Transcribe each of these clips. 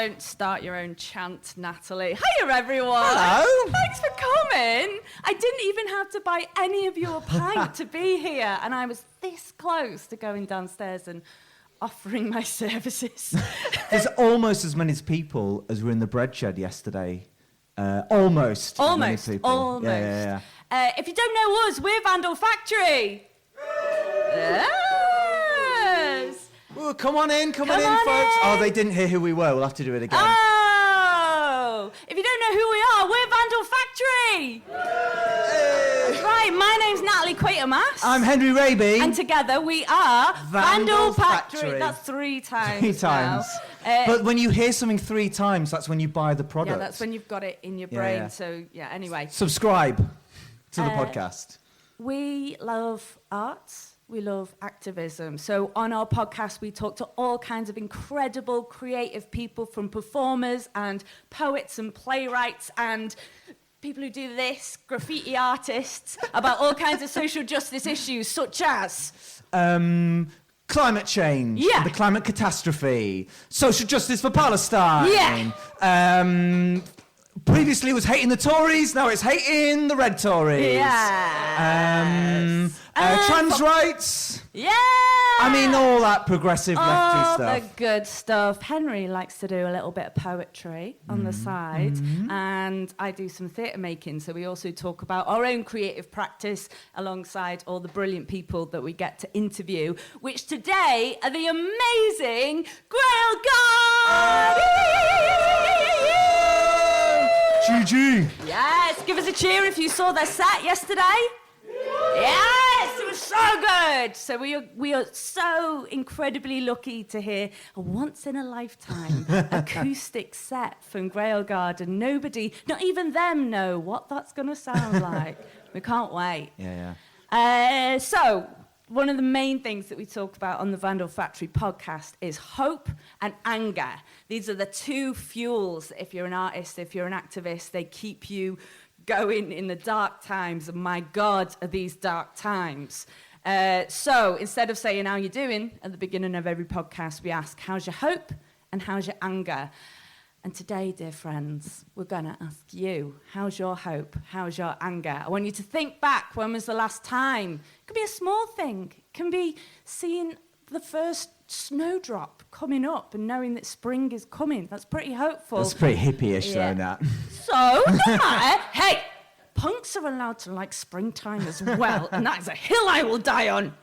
don't start your own chant, Natalie. Hiya, everyone. Hello. Thanks for coming. I didn't even have to buy any of you a pint to be here, and I was this close to going downstairs and offering my services. There's almost as many people as were in the bread shed yesterday. Almost. Almost. Yeah. If you don't know us, we're Vandal Factory. Yes. Ooh, come on in, folks. In. Oh, they didn't hear who we were. We'll have to do it again. Oh! If you don't know who we are, we're Vandal Factory. That's right. My name's Natalie Quatermass. I'm Henry Raby. And together we are Vandal Factory. Factory. That's 3 times. 3 times. But when you hear something 3 times, that's when you buy the product. Yeah, that's when you've got it in your brain. So, anyway. Subscribe to the podcast. We love arts. We love activism. So on our podcast, we talk to all kinds of incredible creative people, from performers and poets and playwrights and people who do this, graffiti artists, about all kinds of social justice issues, such as... climate change, Yeah. the climate catastrophe, social justice for Palestine. Yeah. Previously it was hating the Tories, now it's hating the red Tories. Yeah. Trans rights. Yeah. I mean, all that progressive lefty All stuff. the good stuff. Henry likes to do a little bit of poetry on the side, and I do some theatre making, so we also talk about our own creative practice alongside all the brilliant people that we get to interview, which today are the amazing Grail Guard! GG. Yes, give us a cheer if you saw their set yesterday. Yes, it was so good. So we are so incredibly lucky to hear a once-in-a-lifetime acoustic set from Grail Guard, and nobody, not even them, know what that's going to sound like. We can't wait. Yeah. So one of the main things that we talk about on the Vandal Factory podcast is hope and anger. These are the 2 fuels. If you're an artist, if you're an activist, they keep you going in the dark times, and my God, are these dark times. So instead of saying how you doing at the beginning of every podcast, we ask, how's your hope and how's your anger? And today, dear friends, we're going to ask you, how's your hope? How's your anger? I want you to think back, when was the last time? It could be a small thing. It can be seeing the first snowdrop coming up and knowing that spring is coming. That's pretty hopeful. That's pretty hippie-ish, though, Nat. So, no matter, hey, punks are allowed to like springtime as well, and that is a hill I will die on.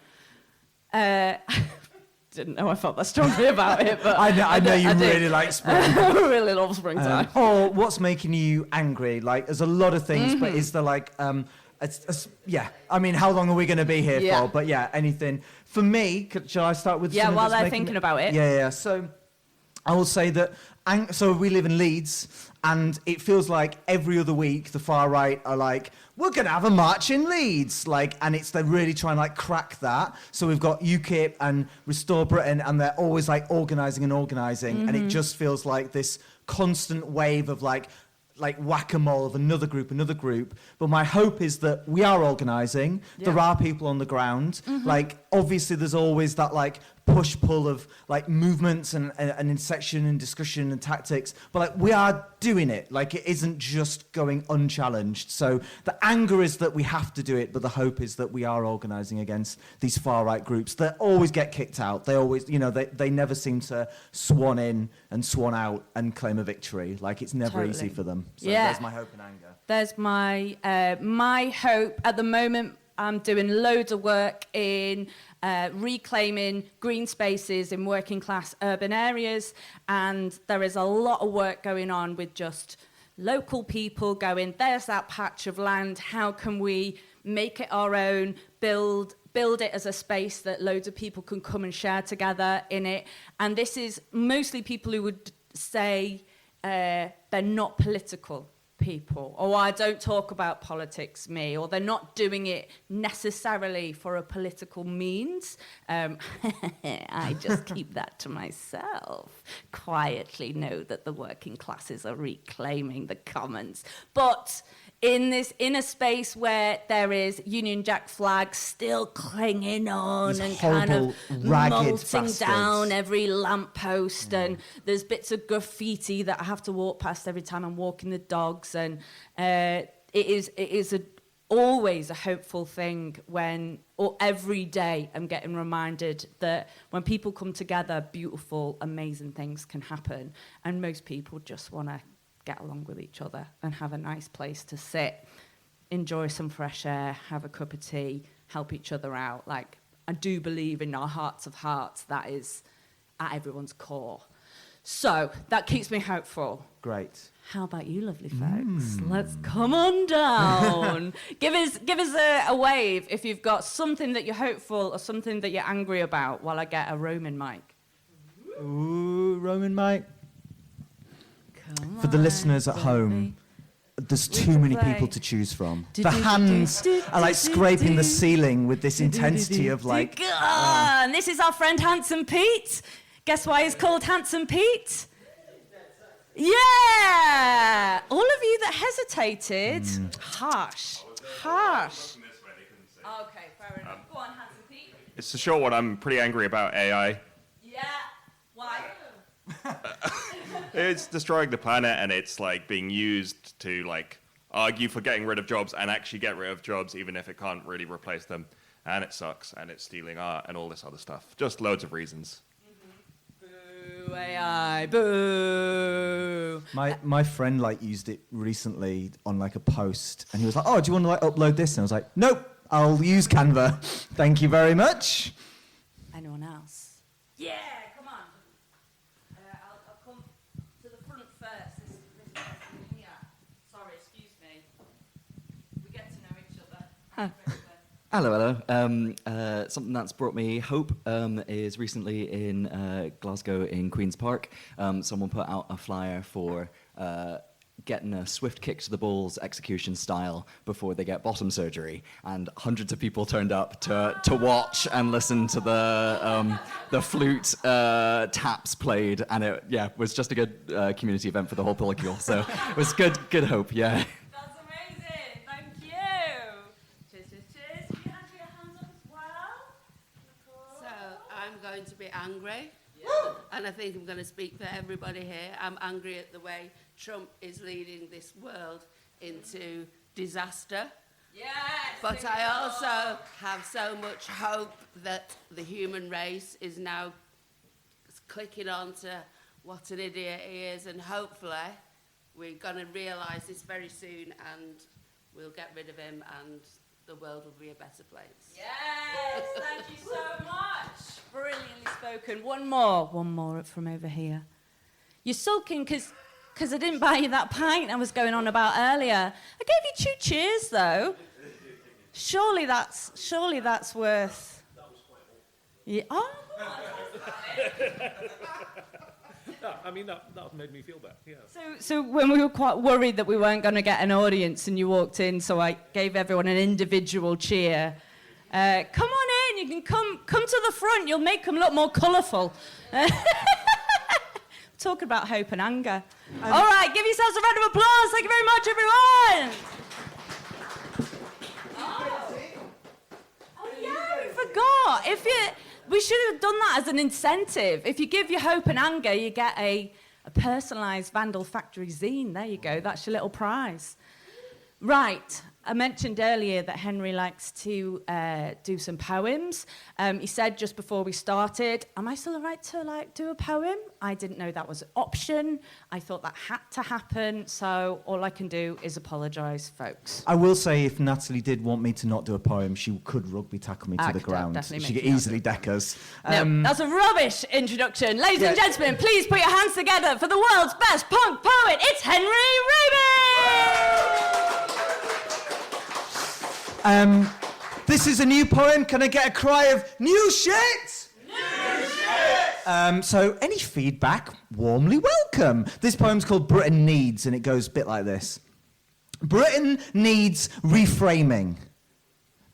Didn't know I felt that strongly about it, but I know you really like spring. I really love springtime. Or what's making you angry? Like, there's a lot of things, but is there like, I mean, how long are we going to be here for? But anything. For me, shall I start with? Yeah, while they're thinking about it. Yeah. So I will say that. So we live in Leeds, and it feels like every other week the far right are like, we're going to have a march in Leeds, and they're really trying to crack that. So we've got UKIP and Restore Britain, and they're always organising, and it just feels like this constant wave of like whack-a-mole of another group. But my hope is that we are organising. Yeah. There are people on the ground. Obviously there's always that push-pull of movements and intersection and discussion and tactics. But we are doing it. It isn't just going unchallenged. So the anger is that we have to do it, but the hope is that we are organising against these far-right groups that always get kicked out. They always, they never seem to swan in and swan out and claim a victory. It's never easy for them. So there's my hope and anger. There's my hope. At the moment, I'm doing loads of work in reclaiming green spaces in working class urban areas, and there is a lot of work going on with just local people going, there's that patch of land, how can we make it our own, build it as a space that loads of people can come and share together in it. And this is mostly people who would say they're not political people, or I don't talk about politics, me, or they're not doing it necessarily for a political means. I just keep that to myself. Quietly know that the working classes are reclaiming the commons. But in a space where there is Union Jack flags still clinging on These and kind of ragged molting bastards. down every lamppost, and there's bits of graffiti that I have to walk past every time I'm walking the dogs, and it is always a hopeful thing or every day I'm getting reminded that when people come together, beautiful, amazing things can happen, and most people just want to get along with each other and have a nice place to sit, enjoy some fresh air, have a cup of tea, help each other out. Like, I do believe in our hearts of hearts that is at everyone's core. So that keeps me hopeful. Great. How about you, lovely folks? Let's come on down. Give us a wave if you've got something that you're hopeful or something that you're angry about while I get a Roman mic. Ooh, Roman mic. Come For the on, listeners at home, there's too many people to choose from. The hands are like scraping the ceiling with this intensity of like... And this is our friend Handsome Pete. Guess why he's called Handsome Pete? Yeah! All of you that hesitated, harsh. Okay, fair enough. Go on, Handsome Pete. It's a short one. I'm pretty angry about AI. Yeah, why? It's destroying the planet, and it's like being used to like argue for getting rid of jobs and actually get rid of jobs, even if it can't really replace them. And it sucks, and it's stealing art and all this other stuff. Just loads of reasons. Boo, AI, boo. My friend like used it recently on like a post, and he was like, "Oh, do you want to like upload this?" And I was like, "Nope, I'll use Canva. Thank you very much." Anyone else? Yeah, come on. I'll come to the front first. This person here. Sorry, excuse me. We get to know each other. Hello. Something that's brought me hope is recently in Glasgow in Queen's Park. Someone put out a flyer for getting a swift kick to the balls execution style before they get bottom surgery, and hundreds of people turned up to watch and listen to the flute taps played, and it was just a good community event for the whole polycule. So it was good hope. Yeah. That's amazing. Thank you. Cheers. You have your hands up as well. So I'm going to be angry, and I think I'm going to speak for everybody here. I'm angry at the way Trump is leading this world into disaster. Yes. But I also have so much hope that the human race is now clicking on to what an idiot he is, and hopefully we're going to realise this very soon, and we'll get rid of him, and the world will be a better place. Yes, thank you so much. Brilliantly spoken. One more from over here. You're sulking because I didn't buy you that pint I was going on about earlier. I gave you 2 cheers though. Surely that's worth. That was quite awful. Yeah. Oh. No, I mean, that made me feel better, yeah. So when we were quite worried that we weren't going to get an audience and you walked in, so I gave everyone an individual cheer. Come on in, you can come to the front, you'll make them look more colourful. Talking about hope and anger. All right, give yourselves a round of applause. Thank you very much, everyone. Oh yeah, we forgot. We should have done that as an incentive. If you give your hope and anger, you get a personalised Vandal Factory zine. There you go. That's your little prize. Right. I mentioned earlier that Henry likes to do some poems. He said just before we started, am I still all right to do a poem? I didn't know that was an option. I thought that had to happen. So all I can do is apologise, folks. I will say, if Natalie did want me to not do a poem, she could rugby tackle me to the ground. She could easily deck us. No, that's a rubbish introduction. Ladies and gentlemen, please put your hands together for the world's best punk poet. It's Henry Raby! This is a new poem. Can I get a cry of new shit? New shit! So any feedback, warmly welcome. This poem's called Britain Needs, and it goes a bit like this. Britain needs reframing.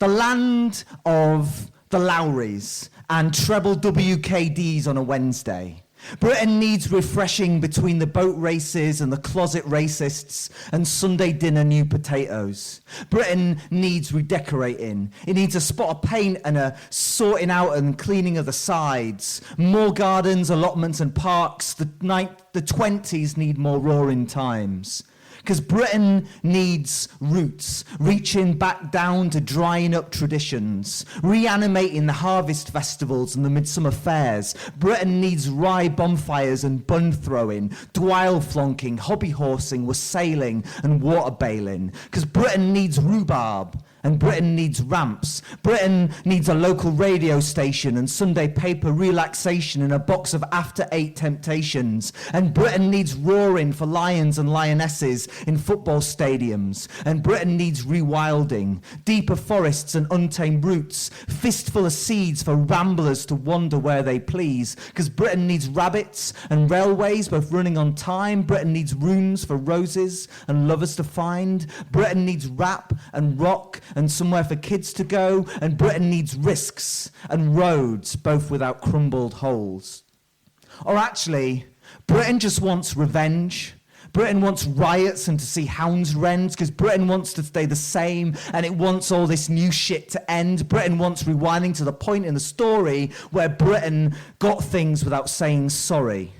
The land of the Lowries and treble WKDs on a Wednesday. Britain needs refreshing between the boat races and the closet racists and Sunday dinner new potatoes. Britain needs redecorating. It needs a spot of paint and a sorting out and cleaning of the sides. More gardens, allotments and parks. The 20s need more roaring times. Because Britain needs roots, reaching back down to drying up traditions, reanimating the harvest festivals and the midsummer fairs. Britain needs rye bonfires and bun throwing, dwyle flonking, hobby horsing, wassailing and water bailing. Because Britain needs rhubarb. And Britain needs ramps. Britain needs a local radio station and Sunday paper relaxation and a box of After 8 Temptations. And Britain needs roaring for lions and lionesses in football stadiums. And Britain needs rewilding, deeper forests and untamed roots, fistful of seeds for ramblers to wander where they please. Because Britain needs rabbits and railways both running on time. Britain needs rooms for roses and lovers to find. Britain needs rap and rock and somewhere for kids to go, and Britain needs risks and roads, both without crumbled holes. Or actually, Britain just wants revenge. Britain wants riots and to see hounds rend, because Britain wants to stay the same, and it wants all this new shit to end. Britain wants rewinding to the point in the story where Britain got things without saying sorry.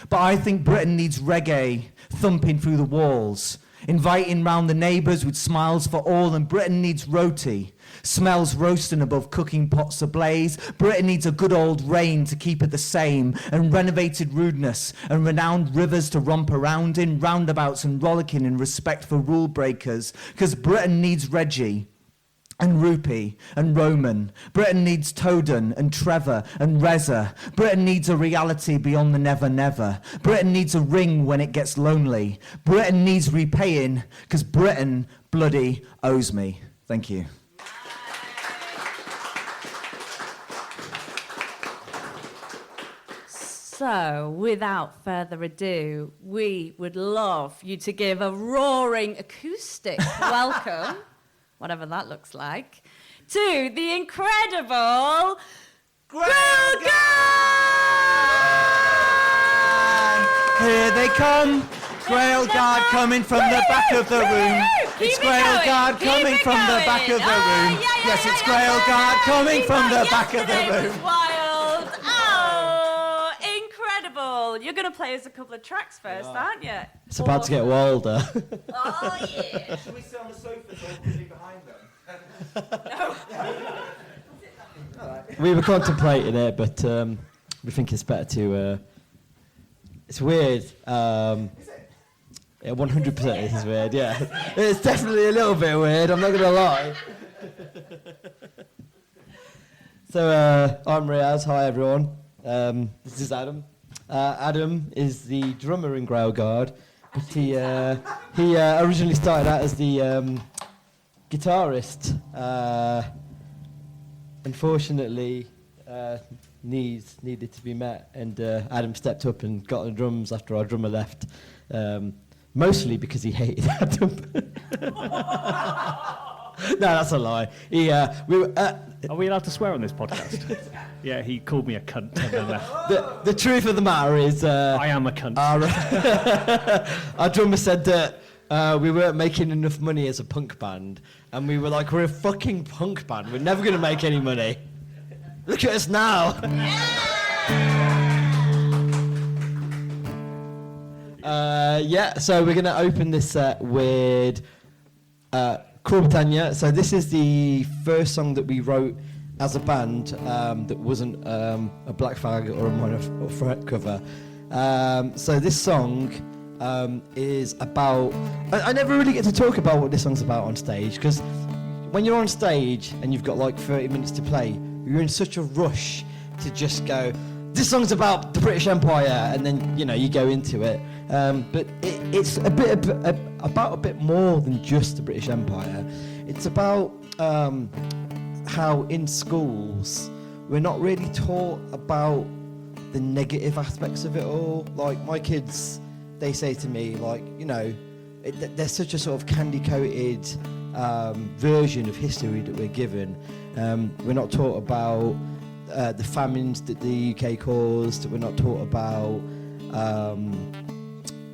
But I think Britain needs reggae thumping through the walls, inviting round the neighbours with smiles for all, and Britain needs roti, smells roasting above cooking pots ablaze. Britain needs a good old rain to keep it the same, and renovated rudeness, and renowned rivers to romp around in, roundabouts and rollicking in respect for rule breakers, because Britain needs Reggie and Rupee and Roman. Britain needs Toden and Trevor and Reza. Britain needs a reality beyond the never never. Britain needs a ring when it gets lonely. Britain needs repaying, because Britain bloody owes me. Thank you. So, without further ado, we would love you to give a roaring acoustic welcome, whatever that looks like, to the incredible Grail Guard! Here they come, Grail Guard coming from the back of the room. It's Grail Guard coming from the back of the room. Yes, it's Grail Guard coming from the back of the room. Wild! Oh, incredible! You're going to play us a couple of tracks first, aren't you? It's about to get wilder. Oh, yeah. Should we sit on the sofa so we'll be behind them? We were contemplating it, but we think it's better to... it's weird. Yeah, 100% it is weird, yeah. It's definitely a little bit weird, I'm not going to lie. So, I'm Riaz, hi everyone. This is Adam. Adam is the drummer in Grail Guard, but he originally started out as the guitarist. Unfortunately, needs needed to be met, and Adam stepped up and got on the drums after our drummer left. Mostly because he hated Adam. No, that's a lie. Are we allowed to swear on this podcast? Yeah, he called me a cunt and then left. The truth of the matter is... I am a cunt. Our drummer said that we weren't making enough money as a punk band, and we were like, we're a fucking punk band, we're never going to make any money. Look at us now. So we're going to open this set with Cruel Britannia. So this is the first song that we wrote as a band that wasn't a Black Flag or a Minor Threat cover. So this song is about... I never really get to talk about what this song's about on stage, because when you're on stage and you've got like 30 minutes to play, you're in such a rush to just go, this song's about the British Empire, and then, you know, you go into it. But it's about a bit more than just the British Empire. It's about how in schools we're not really taught about the negative aspects of it all. Like, my kids, they say to me, like, you know, there's such a sort of candy-coated version of history that we're given. We're not taught about the famines that the UK caused. We're not taught about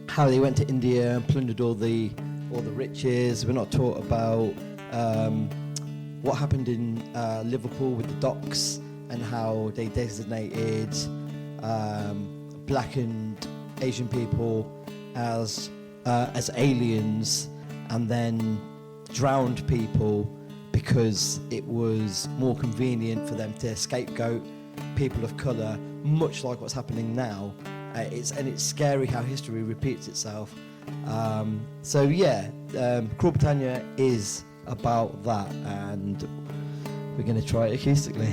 how they went to India and plundered all the riches. We're not taught about what happened in Liverpool with the docks and how they designated black and Asian people as aliens, and then drowned people because it was more convenient for them to scapegoat people of colour, much like what's happening now. It's scary how history repeats itself. So yeah, Cruel Britannia is about that, and we're going to try it acoustically.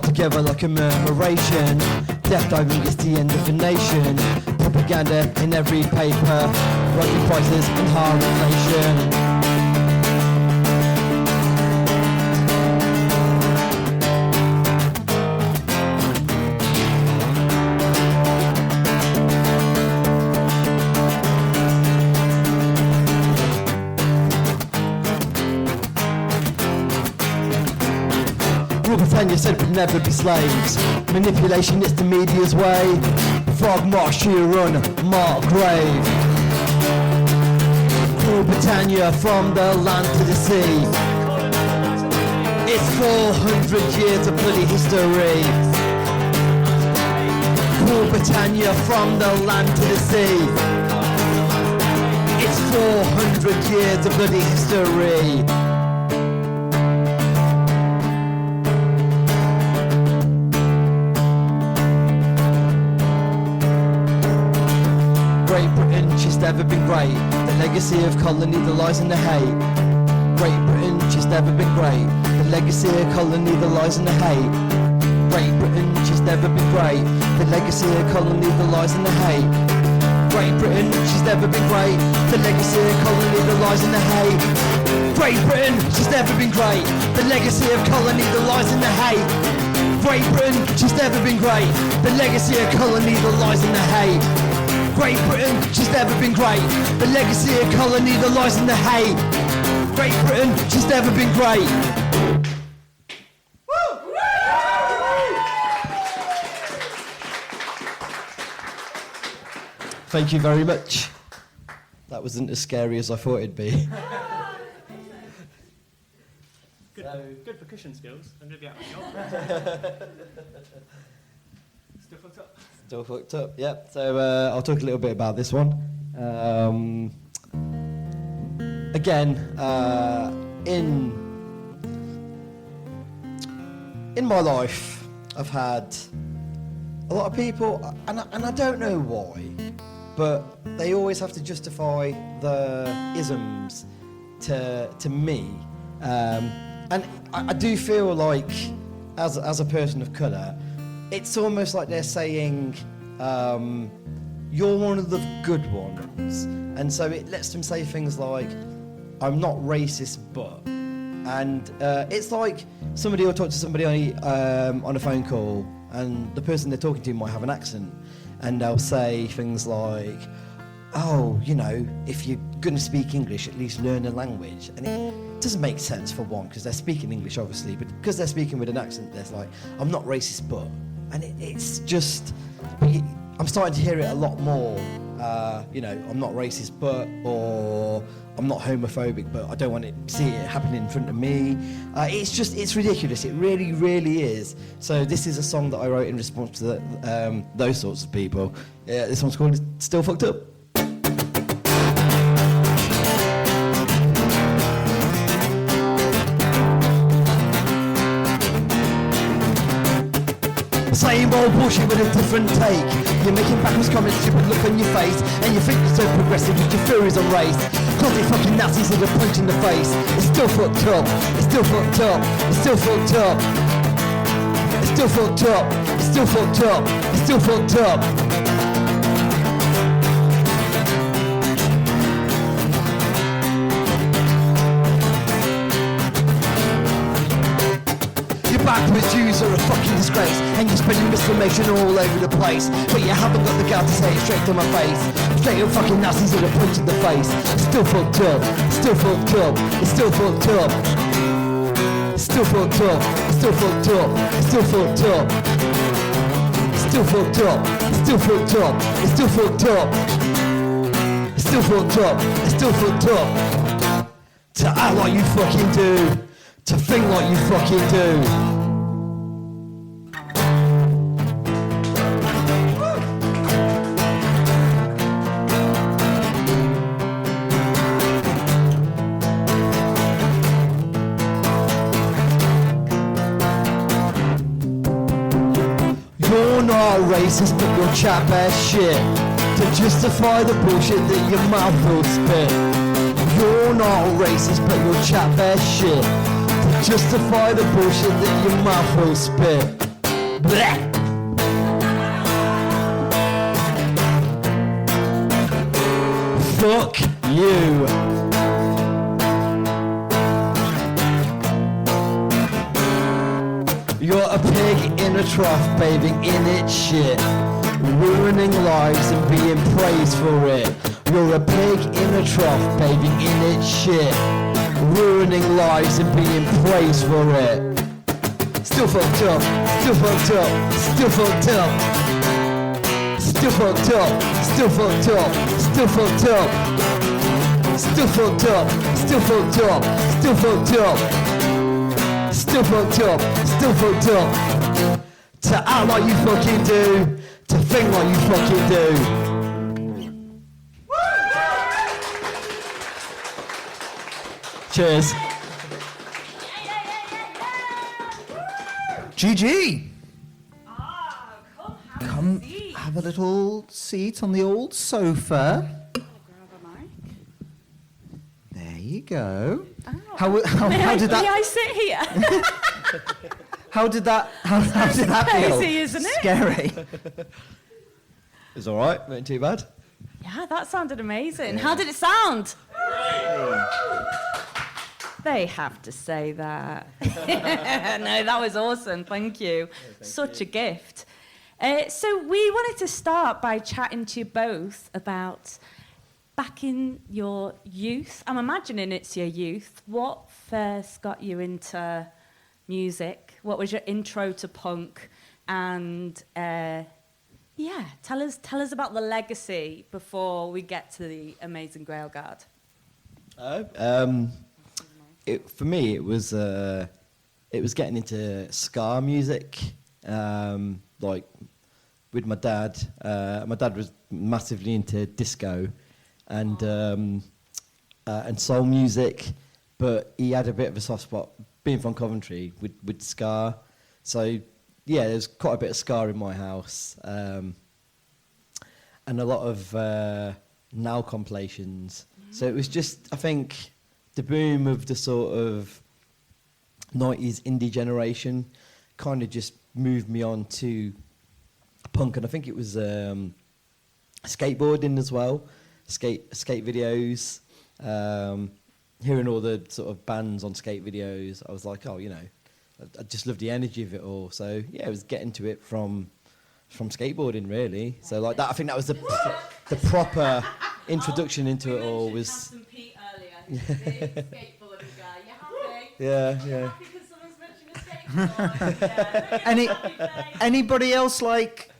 Together like a murmuration, death diving is the end of a nation, propaganda in every paper, rising prices and high inflation. Britannia said we'd never be slaves. Manipulation, it's the media's way. Frog march to your run, Mark Grave. Cruel Britannia from the land to the sea. It's 400 years of bloody history. Cruel Britannia from the land to the sea. It's 400 years of bloody history. Never been great. The legacy of colony, the lies and the hate. Great Britain, she's never been great. The legacy of colony, the lies and the hate. Great Britain, she's never been great. The legacy of colony, the lies and the hate. Great Britain, she's never been great. The legacy of colony, the lies and the hate. Great Britain, she's never been great. The legacy of colony, the lies and the hate. Great Britain, she's never been great. The legacy of colony, the lies and the hate. Great Britain, she's never been great. The legacy of colony, the lies and the hate. Great Britain, she's never been great. Thank you very much. That wasn't as scary as I thought it'd be. Good percussion skills. I'm going to be out of the job. Still fucked up. Still fucked up, yep. So I'll talk a little bit about this one. Again, in my life, I've had a lot of people, and I don't know why, but they always have to justify the isms to me. And I do feel like, as a person of colour, it's almost like they're saying, you're one of the good ones. And so it lets them say things like, I'm not racist, but. And it's like somebody will talk to somebody on a phone call, and the person they're talking to might have an accent, and they'll say things like, oh, you know, if you're going to speak English, at least learn a language. And it doesn't make sense, for one, because they're speaking English, obviously, but because they're speaking with an accent, they're like, I'm not racist, but. And it's just, I'm starting to hear it a lot more, you know, I'm not racist, but, or I'm not homophobic, but I don't want to see it happening in front of me. It's ridiculous. It really, really is. So this is a song that I wrote in response to those sorts of people. This one's called Still Fucked Up. Same old bullshit with a different take. You're making backwards comments, stupid look on your face, and you think you're so progressive with your theories on race. Cause they fucking Nazis with a punch in the face. It's still fucked up, it's still fucked up, it's still fucked up. It's still fucked up, it's still fucked up, it's still fucked up. Backwards Jews are a fucking disgrace, and you're spreading misinformation all over the place, but you haven't got the gall to say it straight to my face. Straight up fucking Nazis with a punch in the face. It's still fucked up, it's still fucked up, it's still fucked up. It's still fucked up, it's still fucked up, it's still fucked up. It's still fucked up, it's still fucked up, it's still fucked up. It's still fucked up, it's still fucked up. To act like you fucking do, to think like you fucking do. You're not racist, but you'll chat bad shit to justify the bullshit that your mouth will spit. You're not racist, but you'll chat bad shit to justify the bullshit that your mouth will spit. Blech. Fuck you. You're a pig in a trough, bathing in its shit, ruining lives and being praised for it. You're a pig in a trough, bathing in its shit, ruining lives and being praised for it. Still fucked up, still fucked up, still fucked up. Still fucked up, still fucked up, still fucked up. Still fucked up, still fucked up, still fucked up. Still fucked up, still fucked up. To act like you fucking do, to think like you fucking do. Cheers. GG. Come Come have a little seat on the old sofa. Grab a mic. There you go. Oh. How did that? May I sit here? How did that feel? Crazy, isn't it? Scary. It's all right, not too bad. Yeah, that sounded amazing. How did it sound? They have to say that. No, that was awesome. Thank you. Such a gift. So we wanted to start by chatting to you both about back in your youth. I'm imagining it's your youth. What first got you into music? What was your intro to punk? And yeah, tell us about the legacy before we get to the amazing Grail Guard. For me, it was getting into ska music, like with my dad. My dad was massively into disco and soul music, but he had a bit of a soft spot, being from Coventry, with ska. So yeah, there's quite a bit of ska in my house, and a lot of now compilations. So it was just, I think, the boom of the sort of 90s indie generation kind of just moved me on to punk, and I think it was skateboarding as well, skate videos, hearing all the sort of bands on skate videos. I was like, oh, you know, I just love the energy of it all. So yeah, I was getting to it from skateboarding really. So like that, I think that was the proper introduction into it all. Was Pete earlier. He's a big skateboarding guy. You happy? Yeah. You happy because someone's mentioned a skateboard? Yeah. Anybody else like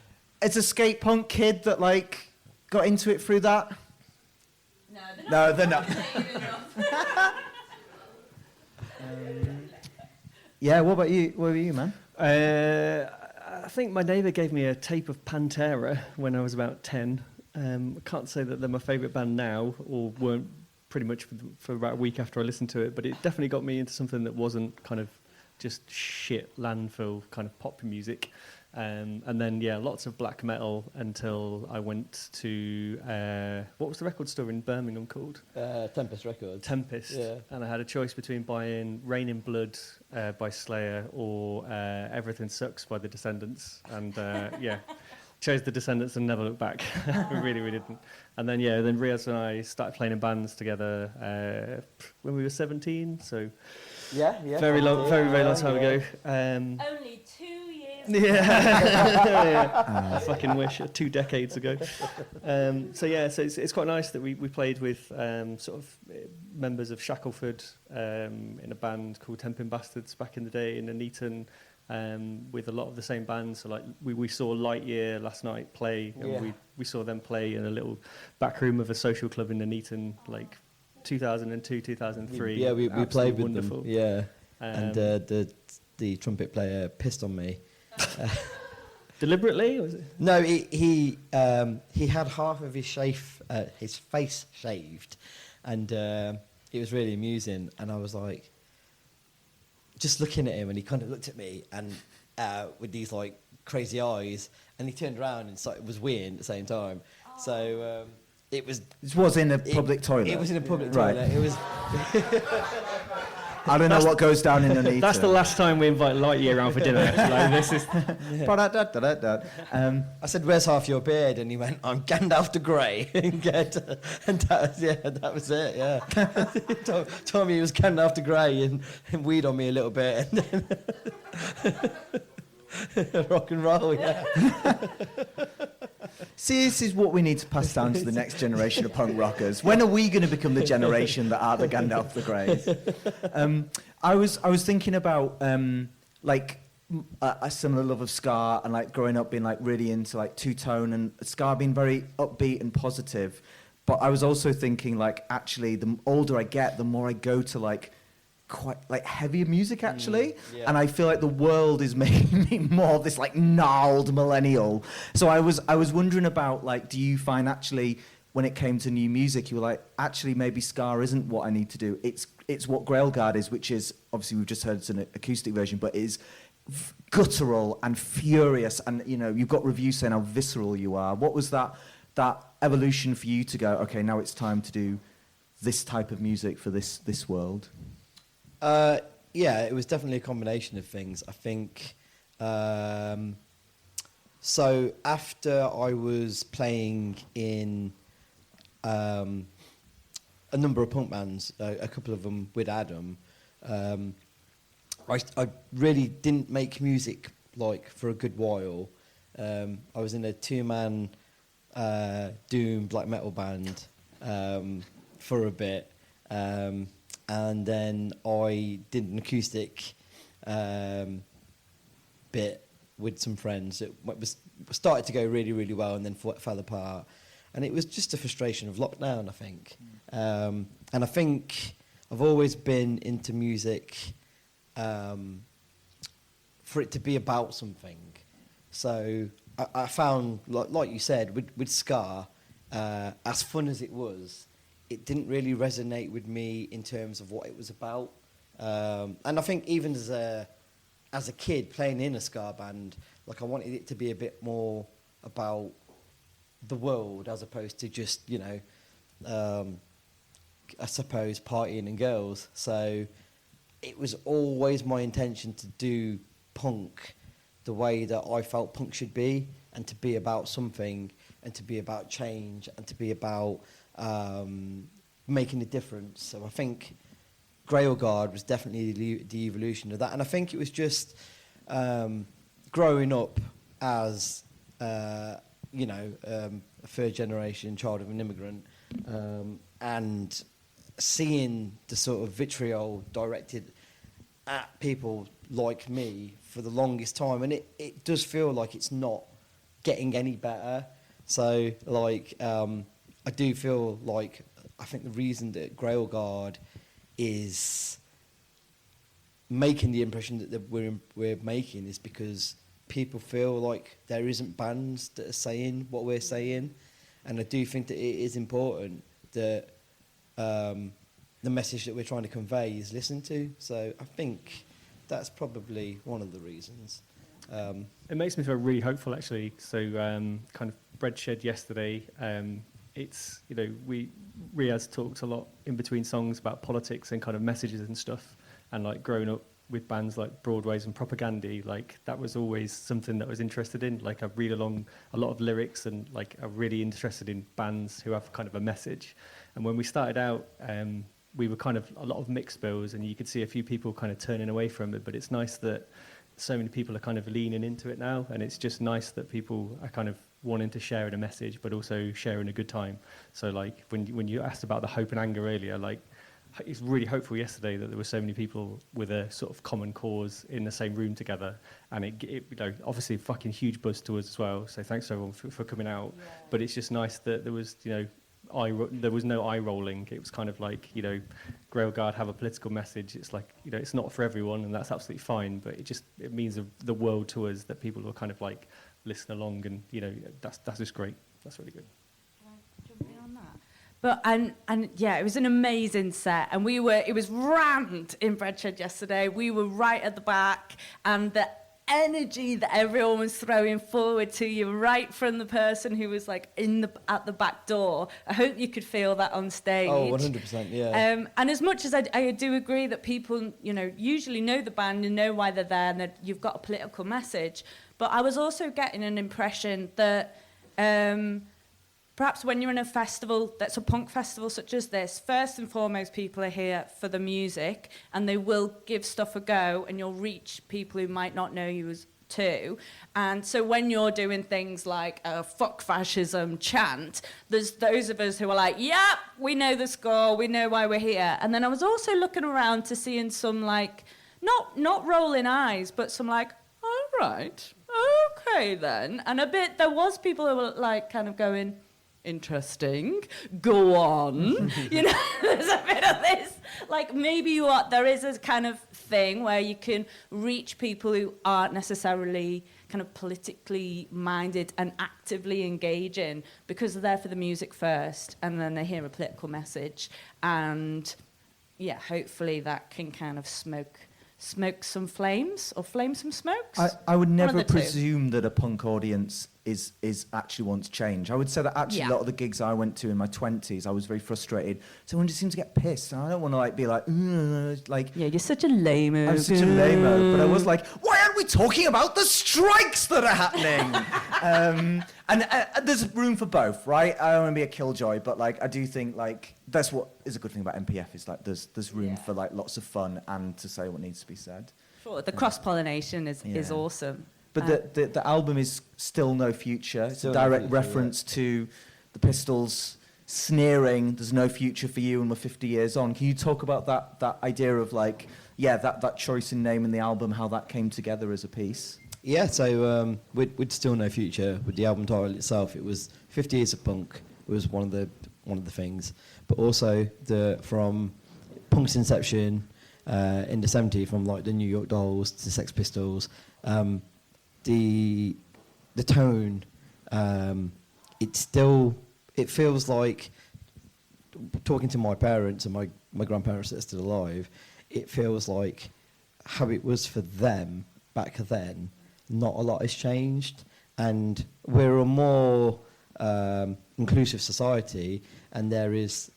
as a skate punk kid that like got into it through that? No, they're not. Yeah, what about you, man? I think my neighbour gave me a tape of Pantera when I was about 10. I can't say that they're my favourite band now, or weren't pretty much for about a week after I listened to it, but it definitely got me into something that wasn't kind of just shit landfill kind of pop music. And then, yeah, lots of black metal until I went to, what was the record store in Birmingham called? Tempest Records. Tempest. Yeah. And I had a choice between buying Rain in Blood by Slayer or Everything Sucks by The Descendants. And, yeah, chose The Descendants and never looked back. really didn't. And then, yeah, then Riaz and I started playing in bands together when we were 17, so Yeah. very long time ago. Only 2 years. Yeah. I fucking wish 2 decades ago. So it's quite nice that we played with sort of members of Shackleford in a band called Temping Bastards back in the day in Nuneaton, with a lot of the same bands. So like we saw Lightyear last night play, and we saw them play in a little back room of a social club in Nuneaton, like 2002, 2003. Yeah, we played with wonderful. them. Yeah, and the trumpet player pissed on me. Deliberately? Or was it? No, he had half of his face shaved, and it was really amusing. And I was like, just looking at him, and he kind of looked at me and with these like crazy eyes, and he turned around and was weeing at the same time. So it was. This was in a public toilet. It was in a public Right. toilet. It was. I don't know what goes down in the That's the last time we invite Lightyear around for dinner. Like, this is. I said, "Where's half your beard?" And he went, "I'm Gandalf the Grey." And that was it. Yeah, he told me he was Gandalf the Grey and weed on me a little bit, and then rock and roll. Yeah. See, this is what we need to pass down to the next generation of punk rockers. When are we going to become the generation that are the Gandalf the Greys? I was thinking about like a similar love of ska, and like growing up being like really into like two-tone and ska being very upbeat and positive. But I was also thinking like actually the older I get, the more I go to like quite like heavier music actually, and I feel like the world is making me more of this like gnarled millennial. So I was wondering about like, do you find actually when it came to new music you were like, actually maybe ska isn't what I need to do, it's what Grail Guard is, which is obviously we've just heard it's an acoustic version, but is guttural and furious, and you know you've got reviews saying how visceral you are. What was that evolution for you to go, okay, now it's time to do this type of music for this world? Yeah, it was definitely a combination of things. I think, so after I was playing in a number of punk bands, a couple of them with Adam, I really didn't make music like for a good while. I was in a 2-man doom black metal band for a bit. And then I did an acoustic bit with some friends. It started to go really, really well, and then fell apart. And it was just a frustration of lockdown, I think. And I think I've always been into music for it to be about something. So I found, like you said, with ska, as fun as it was, it didn't really resonate with me in terms of what it was about. And I think even as a kid playing in a ska band, like I wanted it to be a bit more about the world as opposed to just, you know, I suppose partying and girls. So it was always my intention to do punk the way that I felt punk should be, and to be about something, and to be about change, and to be about making a difference. So I think Grail Guard was definitely the evolution of that. And I think it was just growing up as, you know, a third generation child of an immigrant, and seeing the sort of vitriol directed at people like me for the longest time. And it does feel like it's not getting any better. So, like, I do feel like, I think the reason that Grail Guard is making the impression that we're making is because people feel like there isn't bands that are saying what we're saying. And I do think that it is important that the message that we're trying to convey is listened to. So I think that's probably one of the reasons. It makes me feel really hopeful, actually. So, kind of Breadshed yesterday. It's, you know, Riaz talked a lot in between songs about politics and kind of messages and stuff, and like growing up with bands like Broadways and Propagandy, like that was always something that I was interested in. Like I read along a lot of lyrics and like I'm really interested in bands who have kind of a message. And when we started out, we were kind of a lot of mixed bills, and you could see a few people kind of turning away from it. But it's nice that so many people are kind of leaning into it now, and it's just nice that people are kind of wanting to share in a message, but also sharing a good time. So like when you asked about the hope and anger earlier, like it's really hopeful yesterday that there were so many people with a sort of common cause in the same room together, and it you know, obviously fucking huge buzz to us as well. So thanks to everyone for coming out. Yeah. But it's just nice that there was, you know, there was no eye rolling. It was kind of like, you know, Grail Guard have a political message. It's like, you know, it's not for everyone, and that's absolutely fine. But it means the world to us that people will kind of like listen along, and you know, that's just great. That's really good. Jump in on that. But and yeah, it was an amazing set, and it was rammed in Breadshed yesterday. We were right at the back, and the energy that everyone was throwing forward to you, right from the person who was like at the back door. I hope you could feel that on stage. Oh, 100%, yeah. And as much as I do agree that people, you know, usually know the band and know why they're there, and that you've got a political message, but I was also getting an impression that perhaps when you're in a festival that's a punk festival such as this, first and foremost, people are here for the music, and they will give stuff a go, and you'll reach people who might not know you as too. And so when you're doing things like a fuck fascism chant, there's those of us who are like, yeah, we know the score, we know why we're here. And then I was also looking around to seeing some like, not rolling eyes, but some like, all right, okay then. And there was people who were like kind of going, interesting, go on. You know, there's a bit of this, like maybe there is a kind of thing where you can reach people who aren't necessarily kind of politically minded and actively engaging, because they're there for the music first, and then they hear a political message, and yeah, hopefully that can kind of smoke some flames, or flame some smokes. I would never presume that a punk audience is actually wants change. I would say that actually a lot of the gigs I went to in my 20s, I was very frustrated. So everyone just seemed to get pissed. And I don't want to like be like, yeah, you're such a lame-o. I'm such a lame-o. But I was like, why aren't we talking about the strikes that are happening? And there's room for both, right? I don't want to be a killjoy, but like I do think like that's what is a good thing about MPF, is like there's room for like lots of fun and to say what needs to be said. Sure, the cross-pollination is awesome. But the album is Still No Future. It's a direct reference to the Pistols sneering, there's no future for you and we're 50 years on. Can you talk about that idea of like, that choice in name in the album, how that came together as a piece? Yeah, so with Still No Future, with the album title itself, it was 50 years of punk was one of the things. But also from punk's inception in the 70s, from like the New York Dolls to Sex Pistols, the tone, it feels like, talking to my parents and my grandparents that are still alive, it feels like how it was for them back then. Not a lot has changed, and we're a more inclusive society, and there is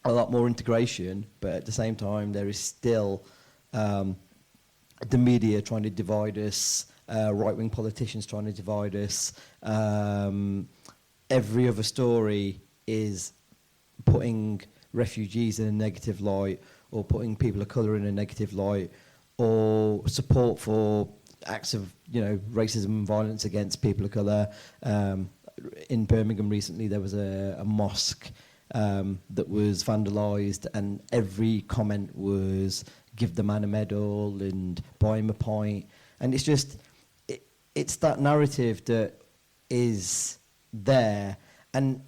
a lot more integration, but at the same time there is still the media trying to divide us, right-wing politicians trying to divide us. Every other story is putting refugees in a negative light, or putting people of colour in a negative light, or support for acts of racism and violence against people of colour. In Birmingham recently there was a mosque that was vandalised, and every comment was give the man a medal and buy him a pint. And it's just, it's that narrative that is there. And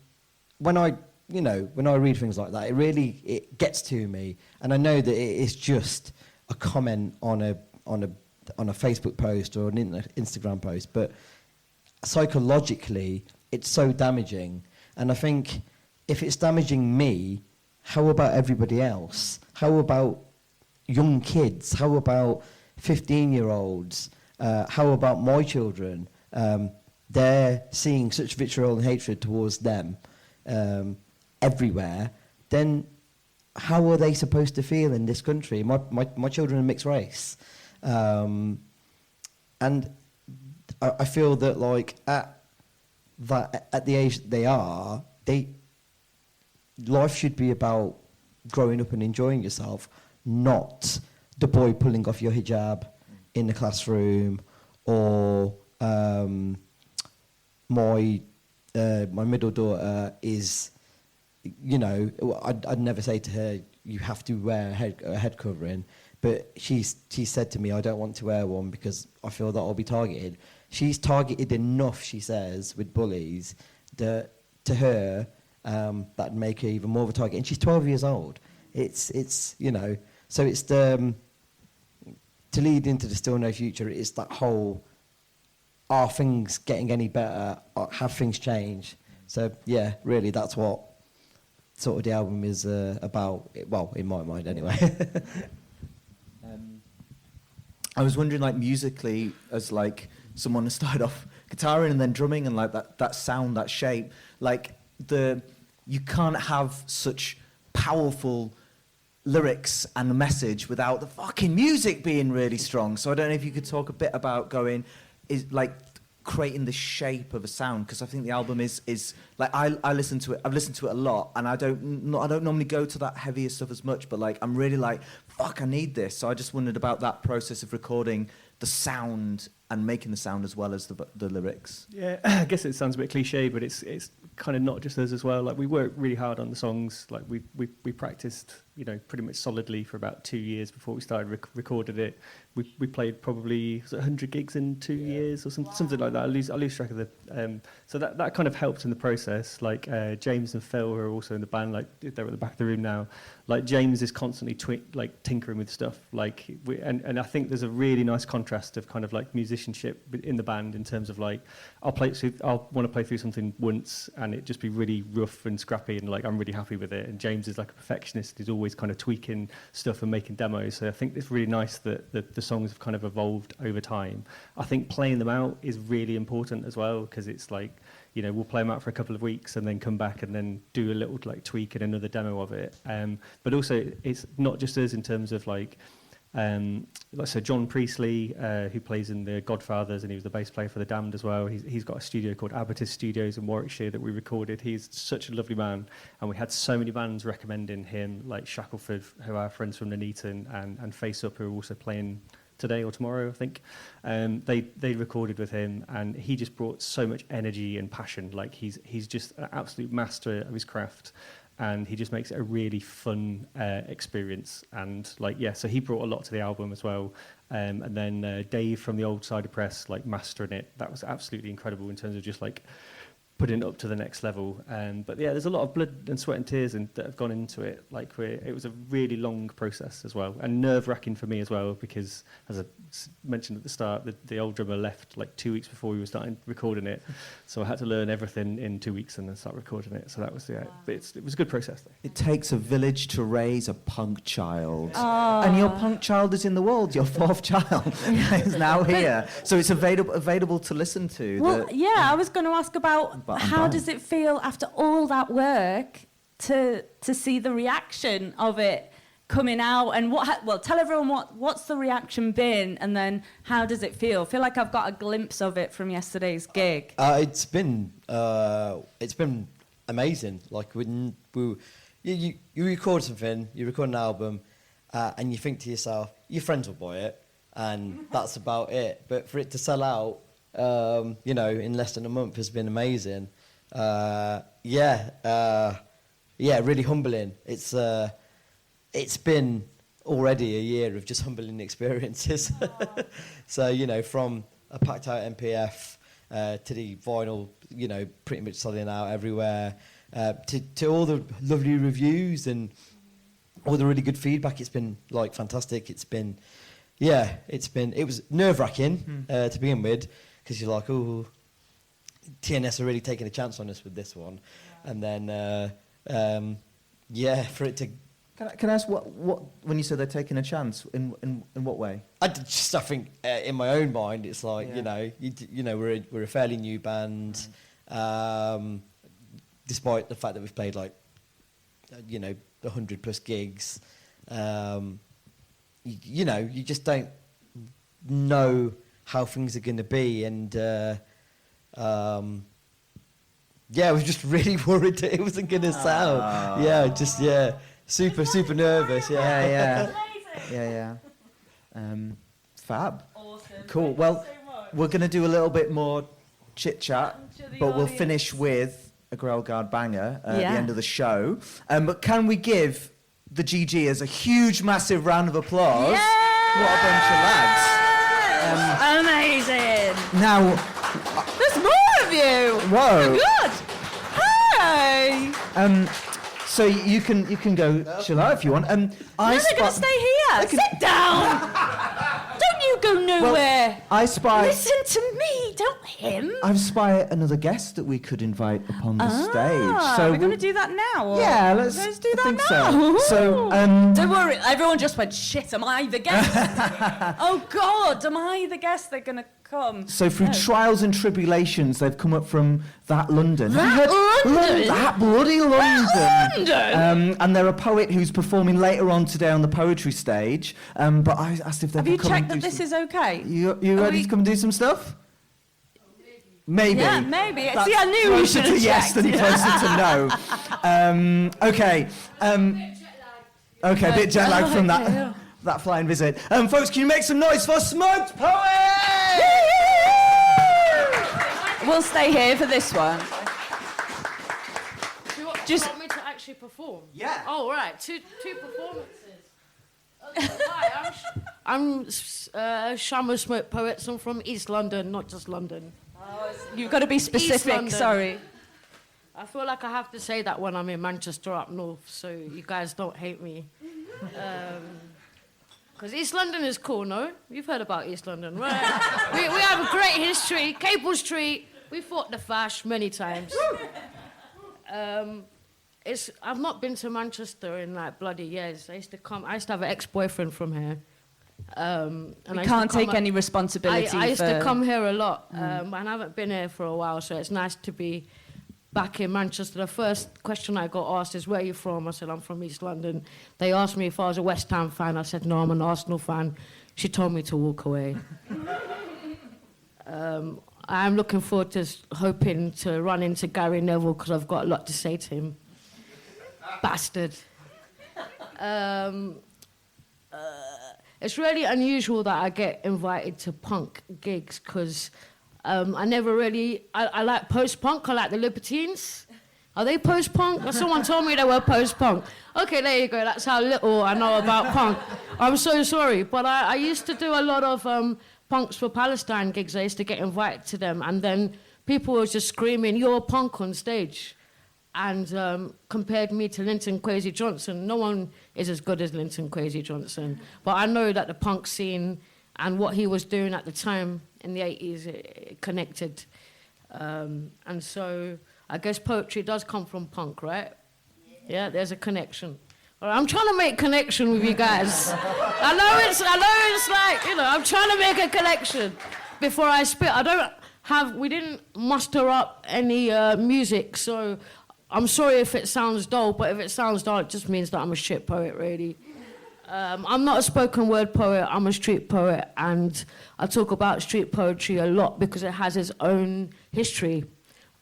when I read things like that, it gets to me. And I know that it is just a comment on a Facebook post or an Instagram post, but psychologically it's so damaging. And I think if it's damaging me, how about everybody else? How about young kids? How about 15-year-olds? how about my children? They're seeing such vitriol and hatred towards them everywhere. Then how are they supposed to feel in this country? My children are mixed race. And I feel that, like, at the age that they are, life should be about growing up and enjoying yourself, not the boy pulling off your hijab in the classroom, or my middle daughter is, you know, I'd never say to her, you have to wear a head covering, but she said to me, I don't want to wear one because I feel that I'll be targeted. She's targeted enough, she says, with bullies, that to her, that'd make her even more of a target. And she's 12 years old. It's you know, so it's to lead into the still no future. It's that whole, are things getting any better? Have things changed? So yeah, really, that's what sort of the album is about. Well, in my mind, anyway. I was wondering, like, musically, as like someone who started off guitaring and then drumming, and like that sound, that shape, like you can't have such powerful lyrics and a message without the fucking music being really strong. So I don't know if you could talk a bit about creating the shape of a sound, because I think the album is like, I listen to it. I've listened to it a lot, and I don't normally go to that heavier stuff as much, but like I'm really like, fuck, I need this. So I just wondered about that process of recording the sound and making the sound as well as the lyrics. Yeah, I guess it sounds a bit cliche, but it's kind of not just us as well. Like, we worked really hard on the songs. Like, we practiced, you know, pretty much solidly for about 2 years before we started recorded it. We played probably 100 gigs in 2 years or something like that. I lose track of the. So that kind of helped in the process. Like, James and Phil, who are also in the band, like, they're at the back of the room now. Like, James is constantly tinkering with stuff. Like, and I think there's a really nice contrast of kind of like musicianship in the band, in terms of like, I'll want to play through something once and it just be really rough and scrappy, and like I'm really happy with it. And James is like a perfectionist. He's always kind of tweaking stuff and making demos. So I think it's really nice that the songs have kind of evolved over time. I think playing them out is really important as well, because it's like, you know, we'll play them out for a couple of weeks and then come back and then do a little like tweak and another demo of it. But also, it's not just us in terms of like, so John Priestley, who plays in the Godfathers, and he was the bass player for the Damned as well. He's got a studio called Abatis Studios in Warwickshire that we recorded. He's such a lovely man, and we had so many bands recommending him, like Shackleford, who are friends from Nuneaton, and Face Up, who are also playing today or tomorrow, I think. They recorded with him, and he just brought so much energy and passion. Like, he's just an absolute master of his craft, and he just makes it a really fun experience. And like, yeah, so he brought a lot to the album as well. And then Dave from the Old Cider Press, like, mastering it. That was absolutely incredible in terms of just like putting it up to the next level. But yeah, there's a lot of blood and sweat and tears that have gone into it. Like, it was a really long process as well, and nerve-wracking for me as well, because as I mentioned at the start, the old drummer left like 2 weeks before we were starting recording it, so I had to learn everything in 2 weeks and then start recording it. So that was but it was a good process though. It takes a village to raise a punk child. And your punk child is in the world. Your fourth child is now here. So it's available to listen to. Well, yeah, I was going to ask about how does it feel after all that work to see the reaction of it coming out, and tell everyone what's the reaction been, and then how does it feel? I feel like I've got a glimpse of it from yesterday's gig. It's been amazing. Like, you record something, you record an album, and you think to yourself, your friends will buy it, and that's about it. But for it to sell out, you know, in less than a month has been amazing. Really humbling. It's been already a year of just humbling experiences. So, you know, from a packed out MPF to the vinyl, you know, pretty much selling out everywhere, to all the lovely reviews and all the really good feedback. It's been like fantastic. It was nerve-wracking to begin with, because you're like, oh, TNS are really taking a chance on us with this one. And then, for it to Can I ask what when you said they're taking a chance, in what way? I think in my own mind, it's like, we're a fairly new band, despite the fact that we've played 100 plus gigs. You just don't know how things are going to be, and I was just really worried that it wasn't going to sound. Super nervous. Yeah. Fab. Awesome. Cool. Thank Well, you so much. we're going to do a little bit more chit chat, To the but we'll audience. finish with a Grail Guard banger at the Yeah. end of the show. But can we give the GGers a huge, massive round of applause? Yeah! What a bunch of lads. Amazing. Now, There's more of you. whoa. Good. Hey. So you can go chill out if you want. No, they're going to stay here. Sit down. Don't you go nowhere. I spy. Listen to me, don't him. I spy another guest that we could invite upon the stage. So we're going to do that now? Or? Yeah, let's do I that think now. So, Don't worry, everyone just went, shit, am I the guest? Oh, God, am I the guest? They're going to come. So through No. trials and tribulations, they've come up from that London. That Have you heard- London? That bloody London! London? And they're a poet who's performing later on today on the poetry stage. But I asked if they Have could you come checked and that do this is okay? You Are ready we- to come and do some stuff? Maybe. Yeah, maybe. That's See, I knew you closer should to have yes checked. than closer to no. Okay. Okay, a bit jet lag from that flying visit. Folks, can you make some noise for Smoked Poet? We'll stay here for this one. Do you want me to actually perform? Yeah. Oh, right. Two performances. Okay, hi, I'm Shama Smoke Poets. I'm from East London, not just London. You've got to be specific, London. sorry. I feel like I have to say that when I'm in Manchester up north, so you guys don't hate me. Because East London is cool, no? You've heard about East London, right? we have a great history. Cable Street, we fought the Fash many times. I've not been to Manchester in like bloody years. I used to have an ex-boyfriend from here. And We I used can't to come take any responsibility I used for... to come here a lot, and I haven't been here for a while, so it's nice to be back in Manchester. The first question I got asked is, where are you from? I said, I'm from East London. They asked me if I was a West Ham fan. I said, no, I'm an Arsenal fan. She told me to walk away. I'm looking forward to hoping to run into Gary Neville because I've got a lot to say to him. Bastard. It's really unusual that I get invited to punk gigs because I never really... I like post-punk. I like the Libertines. Are they post-punk? Someone told me they were post-punk. Okay, there you go. That's how little I know about punk. I'm so sorry. But I used to do a lot of Punks for Palestine gigs. I used to get invited to them. And then people were just screaming, you're a punk on stage. And compared me to Linton Kwesi Johnson. No one is as good as Linton Kwesi Johnson. But I know that the punk scene and what he was doing at the time in the 80s, it connected. And so I guess poetry does come from punk, right? Yeah, there's a connection. All right, I'm trying to make connection with you guys. I know it's like, I'm trying to make a connection before I spit. We didn't muster up any music, so I'm sorry if it sounds dull, but if it sounds dull, it just means that I'm a shit poet, really. I'm not a spoken word poet, I'm a street poet, and I talk about street poetry a lot because it has its own history.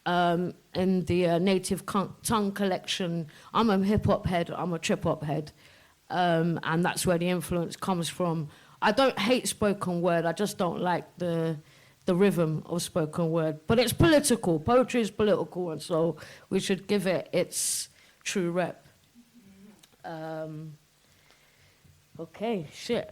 In the Native Tongue collection, I'm a hip-hop head, I'm a trip-hop head, and that's where the influence comes from. I don't hate spoken word, I just don't like the rhythm of spoken word. But it's political, poetry is political, and so we should give it its true rep. Okay, shit.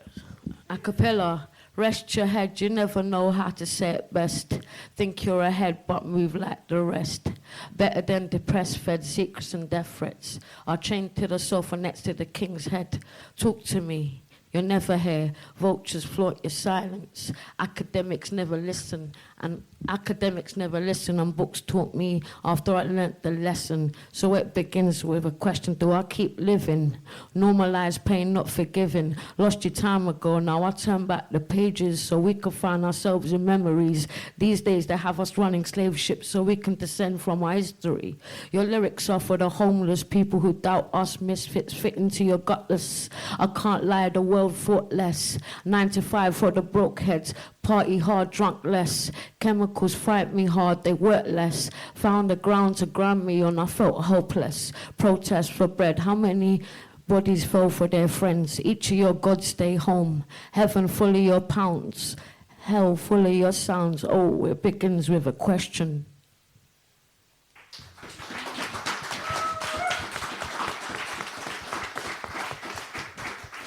A cappella. Rest your head, you never know how to say it best. Think you're ahead, but move like the rest. Better than depressed, fed secrets and death threats. Are chained to the sofa next to the king's head. Talk to me, you're never here. Vultures flaunt your silence. Academics never listen. And academics never listen, and books taught me after I learnt the lesson. So it begins with a question, do I keep living? Normalize pain, not forgiving. Lost your time ago, now I turn back the pages so we can find ourselves in memories. These days they have us running slave ships so we can descend from our history. Your lyrics are for the homeless, people who doubt us, misfits fit into your gutless. I can't lie, the world thought less. 9 to 5 for the broke heads. Party hard, drunk less. Chemicals fight me hard, they work less. Found the ground to ground me on, I felt hopeless. Protest for bread, how many bodies fell for their friends? Each of your gods stay home. Heaven full of your pounds. Hell full of your sounds. Oh, it begins with a question.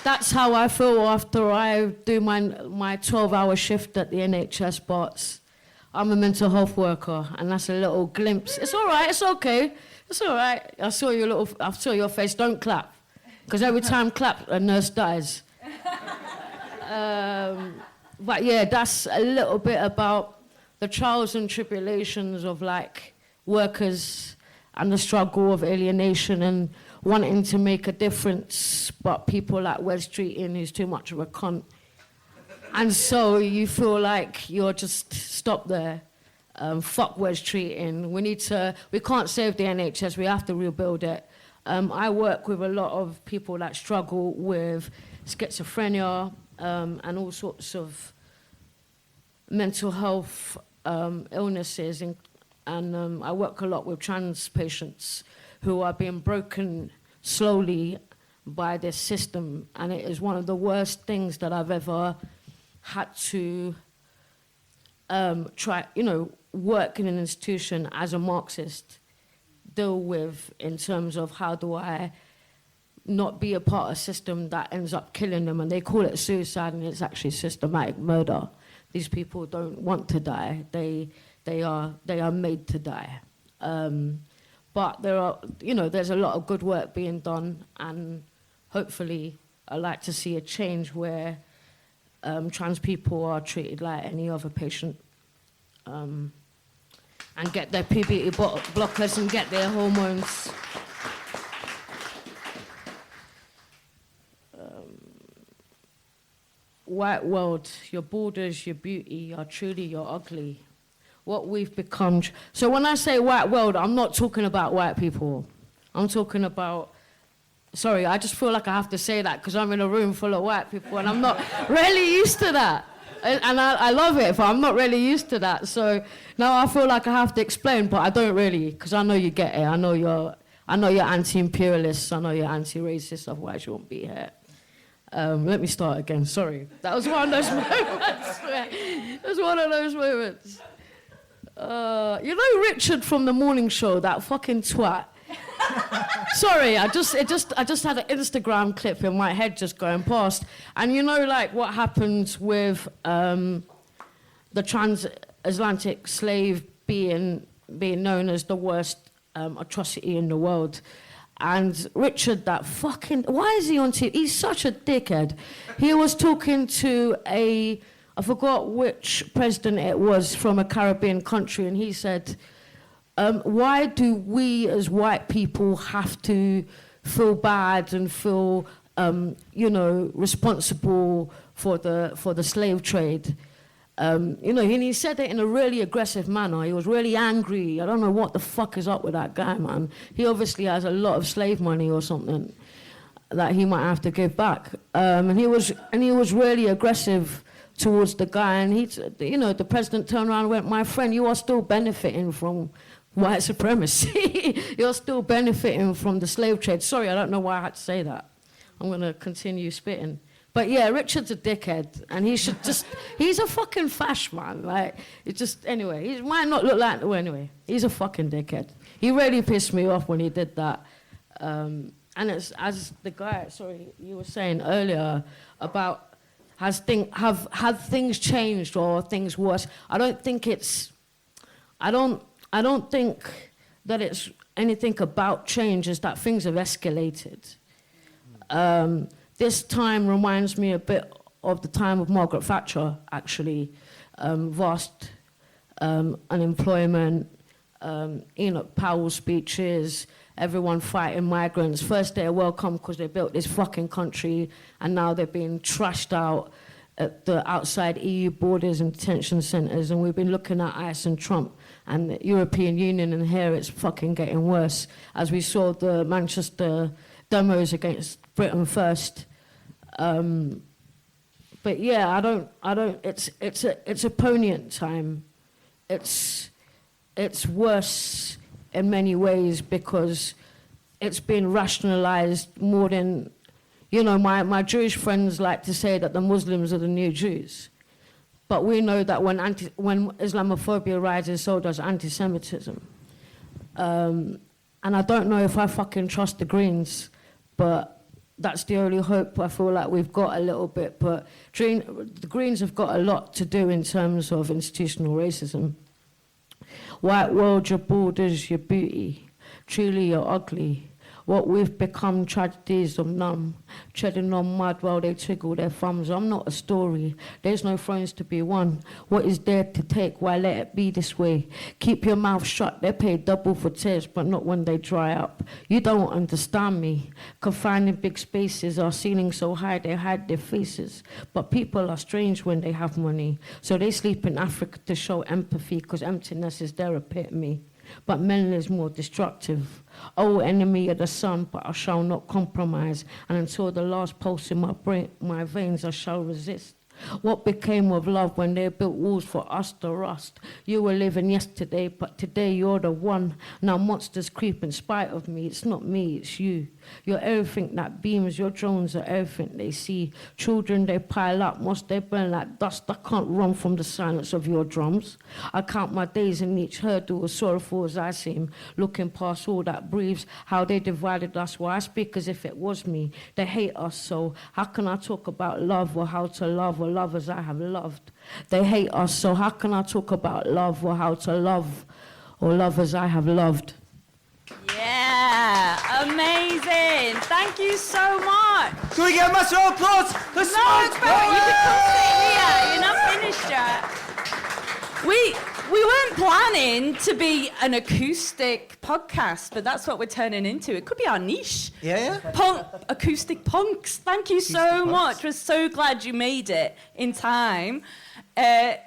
That's how I feel after I do my 12-hour shift at the NHS, but I'm a mental health worker, and that's a little glimpse. It's all right, it's okay, it's all right. I saw your face, don't clap, because every time clap, a nurse dies. But yeah, that's a little bit about the trials and tribulations of like workers and the struggle of alienation and wanting to make a difference, but people like Wes Treating, who's too much of a cunt. And so you feel like you're just stopped there. Fuck Wes Treating. We can't save the NHS, we have to rebuild it. I work with a lot of people that struggle with schizophrenia and all sorts of mental health illnesses. And I work a lot with trans patients who are being broken slowly by this system. And it is one of the worst things that I've ever had to work in an institution as a Marxist, deal with in terms of how do I not be a part of a system that ends up killing them. And they call it suicide, and it's actually systematic murder. These people don't want to die. They are made to die. But there's a lot of good work being done, and hopefully I'd like to see a change where trans people are treated like any other patient, and get their puberty blockers and get their hormones. White world, your borders, your beauty are truly your ugly. What we've become. So when I say white world, I'm not talking about white people. I'm talking about, sorry, I just feel like I have to say that because I'm in a room full of white people and I'm not really used to that. And I love it, but I'm not really used to that. So now I feel like I have to explain, but I don't really, because I know you get it. I know you're anti-imperialist, I know you're anti-racist, otherwise you won't be here. Let me start again, sorry. That was one of those moments. It was one of those moments. You know Richard from the morning show, that fucking twat? Sorry, I just had an Instagram clip in my head just going past. And you know like what happened with the transatlantic slave being known as the worst atrocity in the world. And Richard, that fucking, why is he on TV? He's such a dickhead. He was talking to I forgot which president it was from a Caribbean country, and he said, why do we as white people have to feel bad and feel, responsible for the slave trade? And he said it in a really aggressive manner. He was really angry. I don't know what the fuck is up with that guy, man. He obviously has a lot of slave money or something that he might have to give back. And he was really aggressive towards the guy. And the president turned around and went, "My friend, you are still benefiting from white supremacy. You're still benefiting from the slave trade." Sorry, I don't know why I had to say that. I'm going to continue spitting. But yeah, Richard's a dickhead, and he should he's a fucking fash, man. Anyway, he might not look like, anyway, he's a fucking dickhead. He really pissed me off when he did that. And it's, as the guy, you were saying earlier about, have things changed or things worse? I don't think that it's anything about change, is that things have escalated. This time reminds me a bit of the time of Margaret Thatcher, actually. Vast unemployment, Enoch Powell speeches, everyone fighting migrants. First they're welcome because they built this fucking country, and now they're being trashed out at the outside EU borders and detention centres, and we've been looking at ICE and Trump and the European Union, and here it's fucking getting worse. As we saw the Manchester demos against Britain First. But yeah, I don't. It's a poignant time. It's worse in many ways because it's been rationalized more than, my Jewish friends like to say that the Muslims are the new Jews. But we know that when Islamophobia rises, so does anti-Semitism. And I don't know if I fucking trust the Greens, but that's the only hope I feel like we've got a little bit. But the Greens have got a lot to do in terms of institutional racism. White world, your borders, your beauty. Truly, you're ugly. What we've become, tragedies of numb, treading on mud while they twiddle their thumbs. I'm not a story. There's no thrones to be won. What is there to take? Why let it be this way? Keep your mouth shut. They pay double for tears, but not when they dry up. You don't understand me. Confined in big spaces, our ceilings so high they hide their faces. But people are strange when they have money. So they sleep in Africa to show empathy, because emptiness is their epitome. But melanin is more destructive. Oh, enemy of the sun, but I shall not compromise. And until the last pulse in my brain, my veins, I shall resist. What became of love when they built walls for us to rust? You were living yesterday, but today you're the one. Now monsters creep in spite of me. It's not me, it's you. You're everything that beams. Your drones are everything they see. Children, they pile up. Must they burn like dust? I can't run from the silence of your drums. I count my days in each hurdle, as sorrowful as I seem. Looking past all that breathes. How they divided us. Well, I speak as if it was me. They hate us, so how can I talk about love or how to love or love as I have loved? They hate us, so how can I talk about love or how to love or love as I have loved? Yeah, amazing. Thank you so much. Can we get a massive applause for No, Smoke? it's fine. You can come sit here. You're not finished yet. We weren't planning to be an acoustic podcast, but that's what we're turning into. It could be our niche. Yeah. Acoustic punks. Thank you so much. We're so glad you made it in time. Look,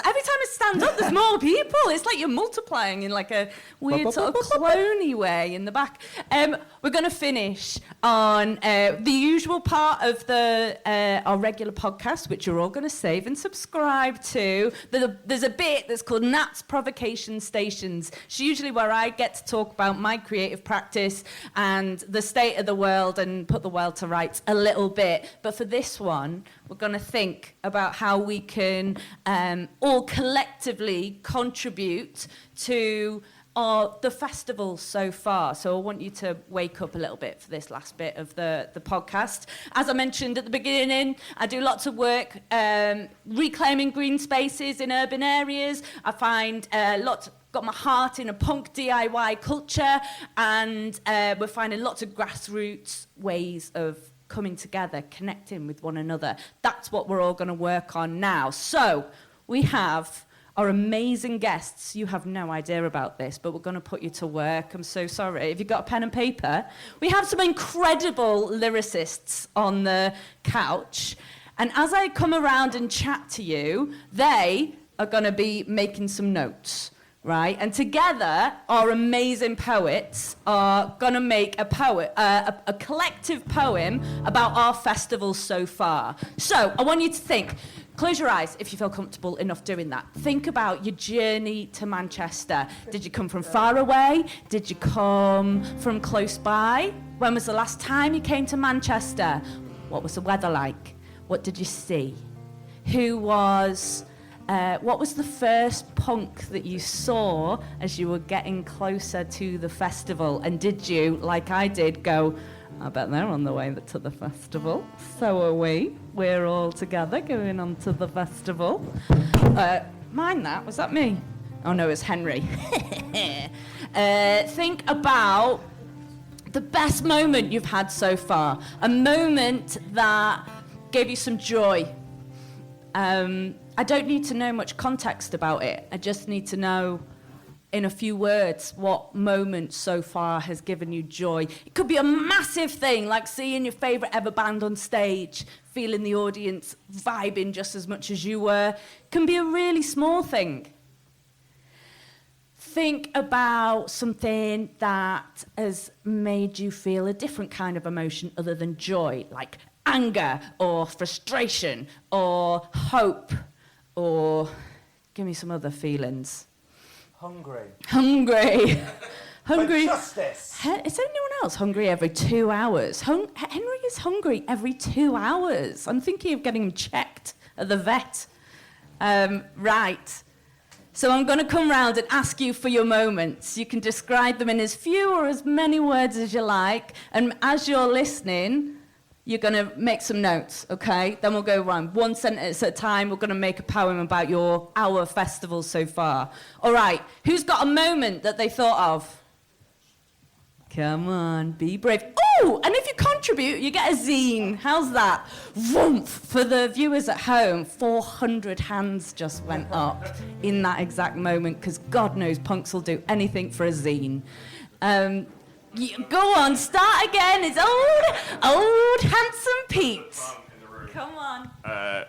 every time I stand up, there's more people. It's like you're multiplying in like a weird sort of cloney way in the back. We're going to finish on the usual part of our regular podcast, which you're all going to save and subscribe to. There's a bit that's called Nat's Provocation Stations. It's usually where I get to talk about my creative practice and the state of the world and put the world to rights a little bit. But for this one, we're going to think about how we can all collectively contribute to the festival so far. So I want you to wake up a little bit for this last bit of the podcast. As I mentioned at the beginning, I do lots of work reclaiming green spaces in urban areas. I find got my heart in a punk DIY culture, and we're finding lots of grassroots ways of coming together, connecting with one another. That's what we're all going to work on now. So we have our amazing guests. You have no idea about this, but we're going to put you to work. I'm so sorry. If you've got a pen and paper, we have some incredible lyricists on the couch. And as I come around and chat to you, they are going to be making some notes. Right, and together, our amazing poets are going to make a collective poem about our festival so far. So I want you to think. Close your eyes if you feel comfortable enough doing that. Think about your journey to Manchester. Did you come from far away? Did you come from close by? When was the last time you came to Manchester? What was the weather like? What did you see? What was the first punk that you saw as you were getting closer to the festival? And did you, like I did, go, I bet they're on the way to the festival. So are we. We're all together going on to the festival. Mind that. Was that me? Oh, no, it's Henry. Think about the best moment you've had so far. A moment that gave you some joy. I don't need to know much context about it. I just need to know in a few words what moment so far has given you joy. It could be a massive thing, like seeing your favourite ever band on stage, feeling the audience vibing just as much as you were. It can be a really small thing. Think about something that has made you feel a different kind of emotion other than joy, like anger or frustration or hope, or give me some other feelings. Hungry. Hungry. Hungry. For justice. Is anyone else hungry every 2 hours? Henry is hungry every 2 hours. I'm thinking of getting him checked at the vet. Right. So I'm going to come round and ask you for your moments. You can describe them in as few or as many words as you like. And as you're listening, you're going to make some notes, okay? Then we'll go around one sentence at a time. We're going to make a poem about our festival so far. All right, who's got a moment that they thought of? Come on, be brave. Oh, and if you contribute, you get a zine. How's that? Vroom! For the viewers at home, 400 hands just went up in that exact moment, because God knows punks will do anything for a zine. Go on, start again. It's old handsome Pete. Come on.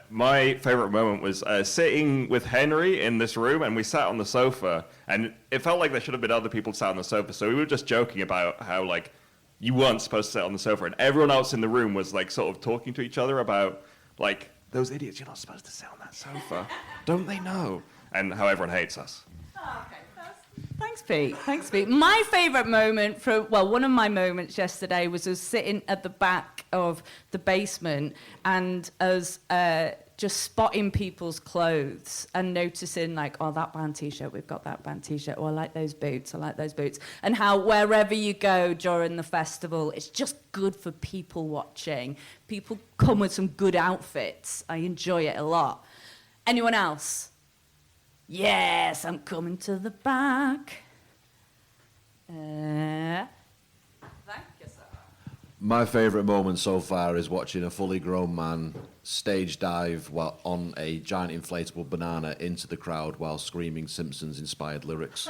My favourite moment was sitting with Henry in this room, and we sat on the sofa, and it felt like there should have been other people sat on the sofa, so we were just joking about how, like, you weren't supposed to sit on the sofa, and everyone else in the room was, like, sort of talking to each other about, like, those idiots, you're not supposed to sit on that sofa. Don't they know? And how everyone hates us. Oh, okay. Thanks, Pete. Thanks, Pete. My favourite moment one of my moments yesterday was us sitting at the back of the basement and us just spotting people's clothes and noticing, like, oh, that band T-shirt, we've got that band T-shirt. Oh, I like those boots. And how wherever you go during the festival, it's just good for people watching. People come with some good outfits. I enjoy it a lot. Anyone else? Yes, I'm coming to the back. Thank you, sir. My favourite moment so far is watching a fully grown man stage dive while on a giant inflatable banana into the crowd while screaming Simpsons-inspired lyrics.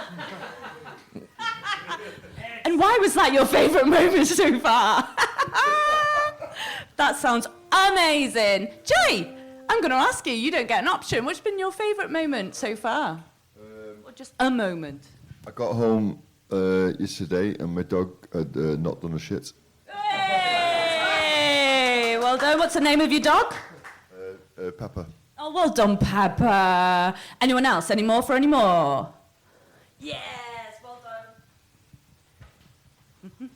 And why was that your favourite moment so far? That sounds amazing. Jay! I'm going to ask you, you don't get an option. What's been your favourite moment so far? Or just a moment? I got home yesterday and my dog had not done a shit. Hey! Well done. What's the name of your dog? Pepper. Oh, well done, Pepper. Anyone else? Any more for any more? Yes, well done.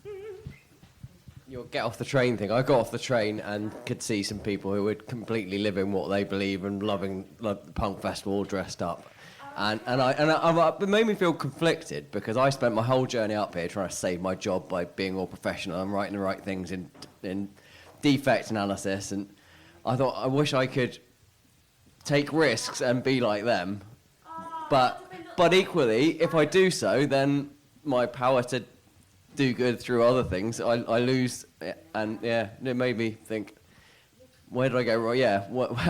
Your get off the train thing. I got off the train and could see some people who were completely living what they believe and loving the punk festival all dressed up. And it made me feel conflicted because I spent my whole journey up here trying to save my job by being all professional and writing the right things in defect analysis. And I thought, I wish I could take risks and be like them. But equally, if I do so, then my power to do good through other things, I lose. And yeah, it made me think, where did I go wrong? Yeah,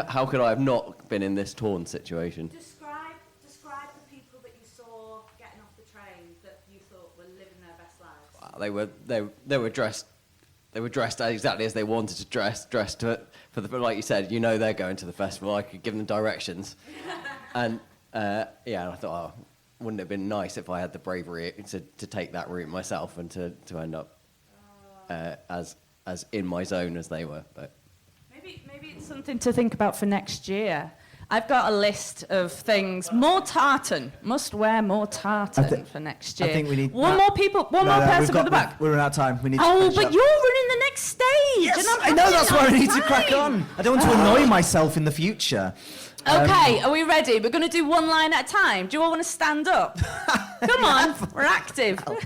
how could I have not been in this torn situation? Describe the people that you saw getting off the train that you thought were living their best lives. They were dressed exactly as they wanted to dressed to it for the, like you said, you know, they're going to the festival. I could give them directions, and and I thought, oh, wouldn't it have been nice if I had the bravery to take that route myself and to end up as in my zone as they were. But maybe it's something to think about for next year. I've got a list of things. More tartan. Must wear more tartan for next year. I think we need one more person at the back. We're out of time. We need to Oh, finish but up. you're running the next stage. Yes, and I'm I know, having that's a why I nice need to crack time. on. I don't want to annoy myself in the future. Okay, are we ready? We're going to do one line at a time. Do you all want to stand up? Come on, we're active. You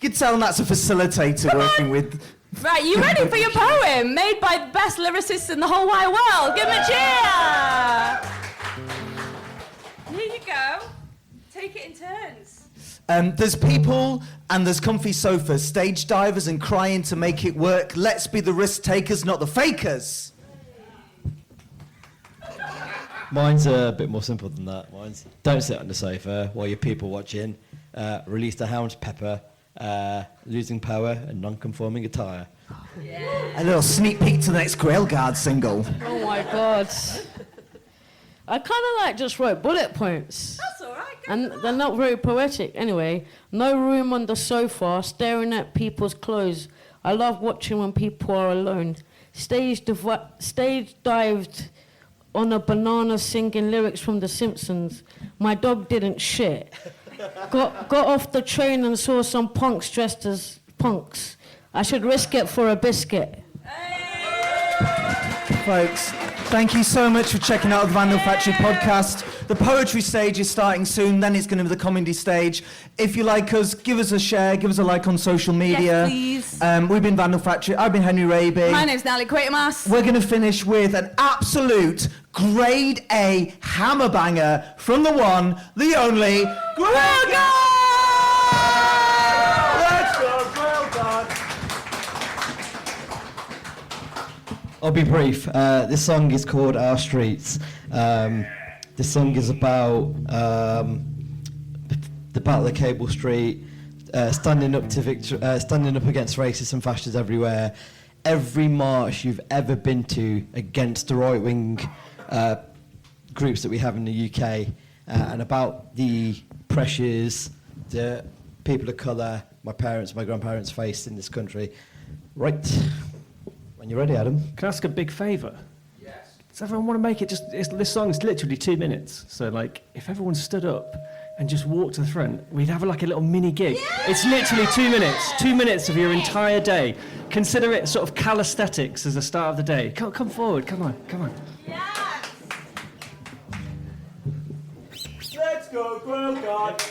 can tell that's a facilitator working with... Right, you ready for your poem? Made by the best lyricists in the whole wide world. Give them a cheer! Here you go. Take it in turns. There's people and there's comfy sofas, stage divers and crying to make it work. Let's be the risk takers, not the fakers. Mine's a bit more simple than that. Mine's don't sit on the sofa while you're people watching. Release the hound pepper. Losing power and non-conforming attire. A little sneak peek to the next Grail Guard single. Oh my God. I kind of like just wrote bullet points. That's all right. And they're not very poetic. Anyway, no room on the sofa, staring at people's clothes. I love watching when people are alone. Stage dived on a banana singing lyrics from The Simpsons. My dog didn't shit. Got off the train and saw some punks dressed as punks. I should risk it for a biscuit. Folks, thank you so much for checking out the Vandal Factory podcast. The poetry stage is starting soon, then it's going to be the comedy stage. If you like us, give us a share, give us a like on social media. Yes, please. We've been Vandal Factory. I've been Henry Raby. My name's Natalie Quatermass. We're going to finish with an absolute grade A hammer banger from the one, the only Grail Guard! Let's go, Grail Guard! I'll be brief. This song is called Our Streets. This song is about the Battle of Cable Street, standing up against racists and fascists everywhere. Every march you've ever been to against the right-wing groups that we have in the UK, and about the pressures that people of colour, my parents, my grandparents faced in this country. Right. When you're ready, Adam. Can I ask a big favour? Yes. Does everyone want to make it this song's literally 2 minutes. So, like, if everyone stood up and just walked to the front, we'd have, like, a little mini gig. Yeah! It's literally 2 minutes. 2 minutes of your entire day. Consider it sort of calisthenics as the start of the day. Come forward. Come on. Yes! Let's go, Grail Guard!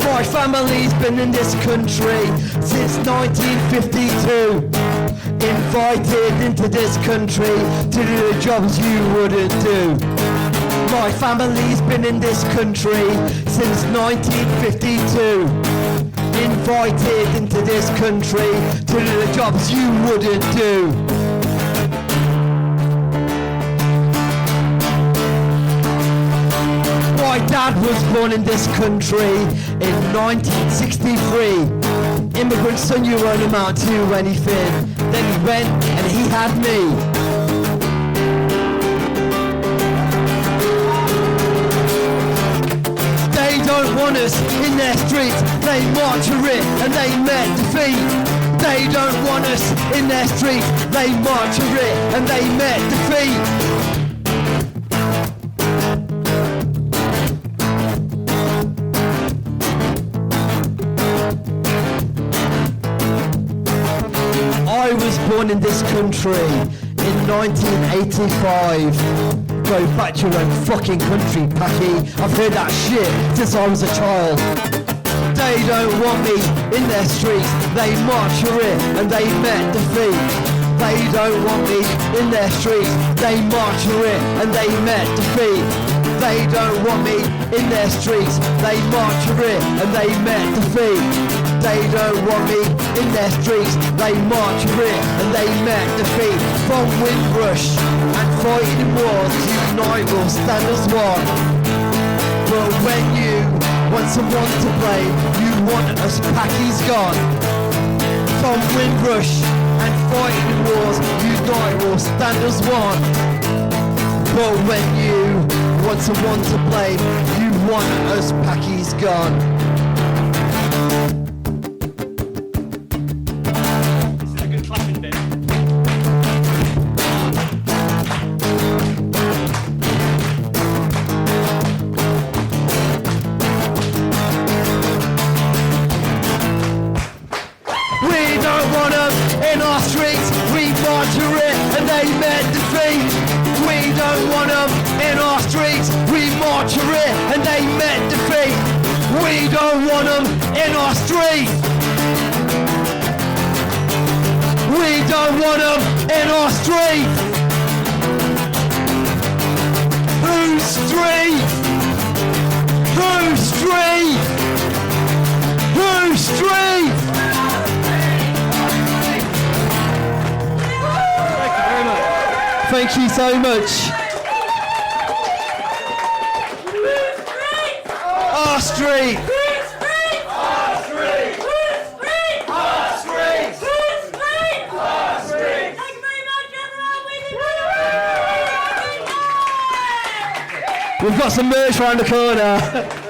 My family's been in this country since 1952. Invited into this country to do the jobs you wouldn't do. My family's been in this country since 1952. Invited into this country to do the jobs you wouldn't do. My dad was born in this country in 1963. Immigrant son, you won't amount to anything. Then he went and he had me. They don't want us in their streets. They march for it and they met defeat. They don't want us in their streets. They march for it and they met defeat. I was born in this country in 1985. Go back to your own fucking country, Packy. I've heard that shit since I was a child. They don't want me in their streets. They march for it and they met defeat. They don't want me in their streets. They march for it and they met defeat. They don't want me in their streets. They march for it and they met defeat. They don't want me in their streets. They march for it and they met defeat. From Windrush and fighting in wars, unite will stand as one. But when you want someone to blame, you want us Packies gone. From Windrush and fighting in wars, unite will stand as one. But when you want someone to blame, you want us Packies gone. In our streets, we march for it and they met defeat. We don't want them in our streets, we march for it and they met defeat. We don't want them in our streets. We don't want them in our streets. Whose street? Whose street? Thank you so much. R Street. We've got some merch around the corner.